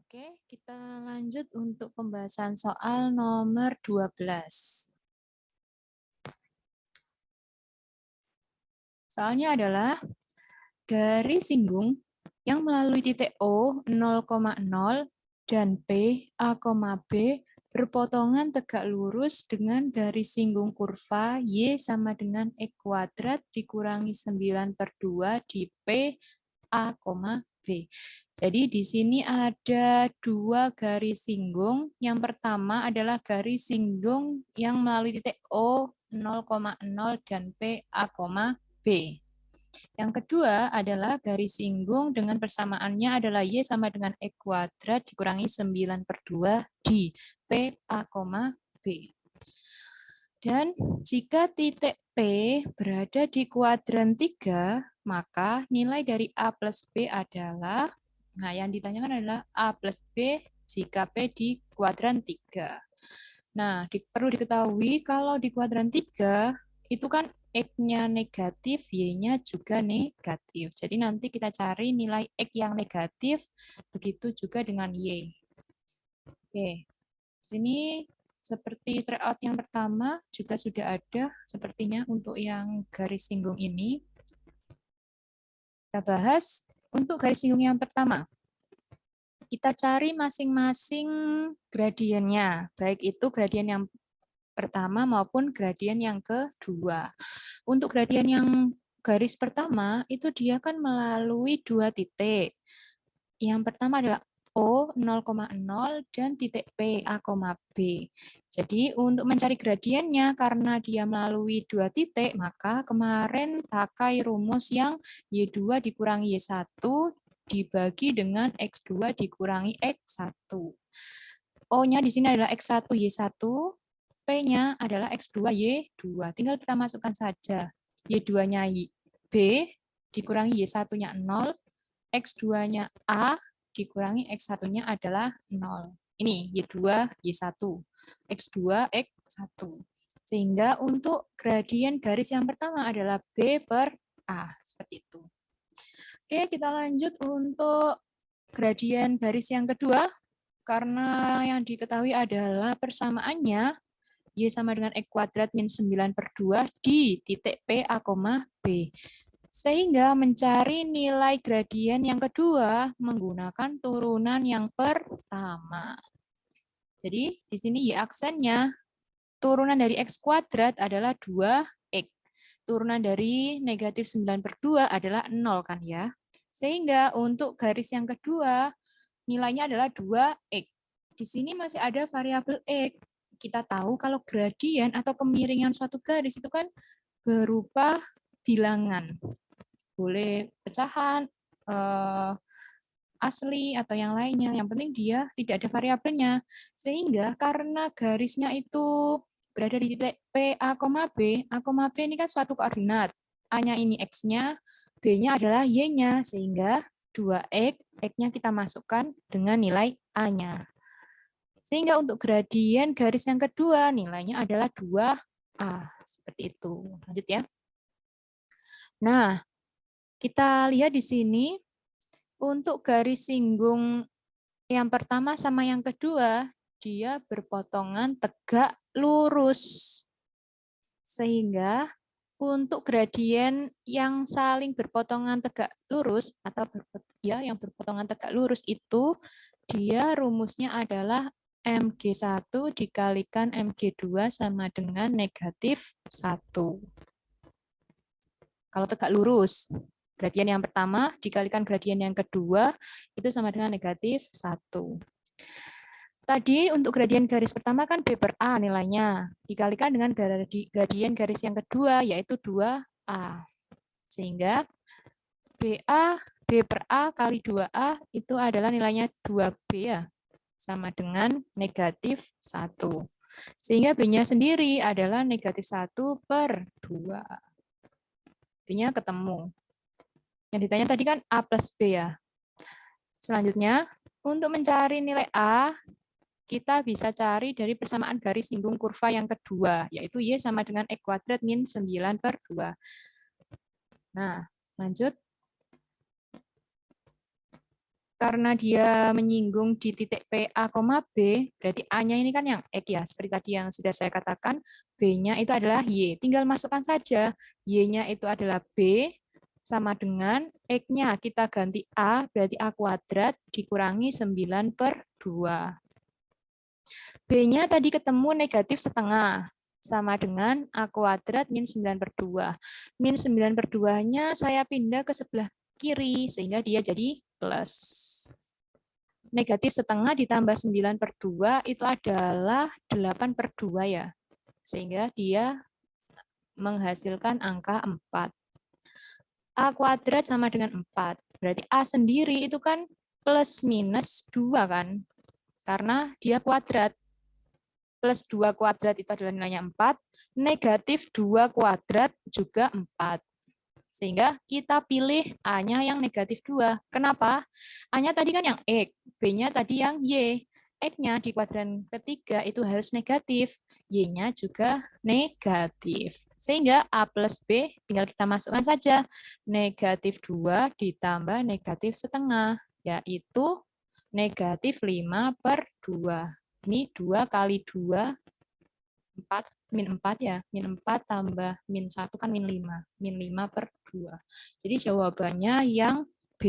Oke, kita lanjut untuk pembahasan soal nomor 12. Soalnya adalah garis singgung yang melalui titik O 0,0 dan P, A, B berpotongan tegak lurus dengan garis singgung kurva Y sama dengan X kuadrat dikurangi 9/2 di P, A, B. Jadi di sini ada dua garis singgung. Yang pertama adalah garis singgung yang melalui titik O 0,0 dan P, A, B. Yang kedua adalah garis singgung dengan persamaannya adalah Y sama dengan X kuadrat dikurangi 9/2 di P, A, B. Dan jika titik P berada di kuadran 3, maka nilai dari A plus B adalah, nah yang ditanyakan adalah A plus B jika P di kuadran 3. Nah, perlu diketahui kalau di kuadran 3, itu kan X-nya negatif, Y-nya juga negatif. Jadi nanti kita cari nilai X yang negatif, begitu juga dengan Y. Oke, sini seperti tryout yang pertama juga sudah ada sepertinya untuk yang garis singgung ini. Kita bahas untuk garis singgung yang pertama. Kita cari masing-masing gradiennya, baik itu gradien yang pertama maupun gradien yang kedua. Untuk gradien yang garis pertama, itu dia kan melalui dua titik. Yang pertama adalah O 0,0 dan titik P, A, B. Jadi untuk mencari gradiennya, karena dia melalui dua titik, maka kemarin pakai rumus yang Y2 dikurangi Y1 dibagi dengan X2 dikurangi X1. O-nya di sini adalah X1, Y1, P-nya adalah X2, Y2. Tinggal kita masukkan saja. Y2-nya B, dikurangi Y1-nya 0, X2-nya A, dikurangi X1-nya adalah 0. Ini Y2, Y1, X2, X1. Sehingga untuk gradien garis yang pertama adalah B per A. Seperti itu. Oke, kita lanjut untuk gradien garis yang kedua. Karena yang diketahui adalah persamaannya Y sama dengan X kuadrat min 9/2 di titik P, A, B. Sehingga mencari nilai gradien yang kedua menggunakan turunan yang pertama. Jadi di sini Y aksennya turunan dari X kuadrat adalah 2X. Turunan dari negatif 9/2 adalah 0 kan ya. Sehingga untuk garis yang kedua nilainya adalah 2X. Di sini masih ada variabel X. Kita tahu kalau gradien atau kemiringan suatu garis itu kan berupa bilangan. Boleh pecahan, asli, atau yang lainnya. Yang penting dia tidak ada variabelnya. Sehingga karena garisnya itu berada di titik P, A, B. A, B ini kan suatu koordinat. A-nya ini X-nya, B-nya adalah Y-nya. Sehingga 2X, X-nya kita masukkan dengan nilai A-nya. Sehingga untuk gradien garis yang kedua nilainya adalah 2A. Seperti itu. Lanjut ya. Nah, kita lihat di sini untuk garis singgung yang pertama sama yang kedua, dia berpotongan tegak lurus. Sehingga untuk gradien yang saling berpotongan tegak lurus atau yang berpotongan tegak lurus itu dia rumusnya adalah MG1 dikalikan MG2 sama dengan negatif 1. Kalau tegak lurus, gradien yang pertama dikalikan gradien yang kedua itu sama dengan negatif 1. Tadi untuk gradien garis pertama kan B per A nilainya. Dikalikan dengan gradien garis yang kedua yaitu 2A. Sehingga BA, B per A kali 2A itu adalah nilainya 2B ya. Sama dengan negatif 1. Sehingga B-nya sendiri adalah negatif 1 per 2. B-nya ketemu. Yang ditanya tadi kan A plus B ya. Selanjutnya, untuk mencari nilai A, kita bisa cari dari persamaan garis singgung kurva yang kedua, yaitu Y sama dengan X kuadrat min 9/2. Nah, lanjut. karena dia menyinggung di titik P, A, B, berarti A-nya ini kan yang X ya, seperti tadi yang sudah saya katakan, B-nya itu adalah Y. Tinggal masukkan saja, Y-nya itu adalah B, sama dengan X-nya kita ganti A, berarti A kuadrat dikurangi 9/2. B-nya tadi ketemu negatif setengah, sama dengan A kuadrat min 9/2. Min 9/2-nya saya pindah ke sebelah kiri, sehingga dia jadi plus. Negatif setengah ditambah 9/2 itu adalah 8/2 ya. Sehingga dia menghasilkan angka 4. A kuadrat sama dengan 4. Berarti A sendiri itu kan plus minus 2 kan. Karena dia kuadrat. Plus 2 kuadrat itu adalah nilainya 4. Negatif 2 kuadrat juga 4. Sehingga kita pilih A-nya yang negatif 2. Kenapa? A-nya tadi kan yang X, B-nya tadi yang Y. X-nya di kuadran ketiga itu harus negatif, Y-nya juga negatif. Sehingga A plus B tinggal kita masukkan saja. Negatif 2 ditambah negatif setengah, yaitu negatif 5/2. Ini 2 kali 2, 4. Min 4 ya, min 4 tambah min 1 kan min 5. Min 5/2. Jadi jawabannya yang B.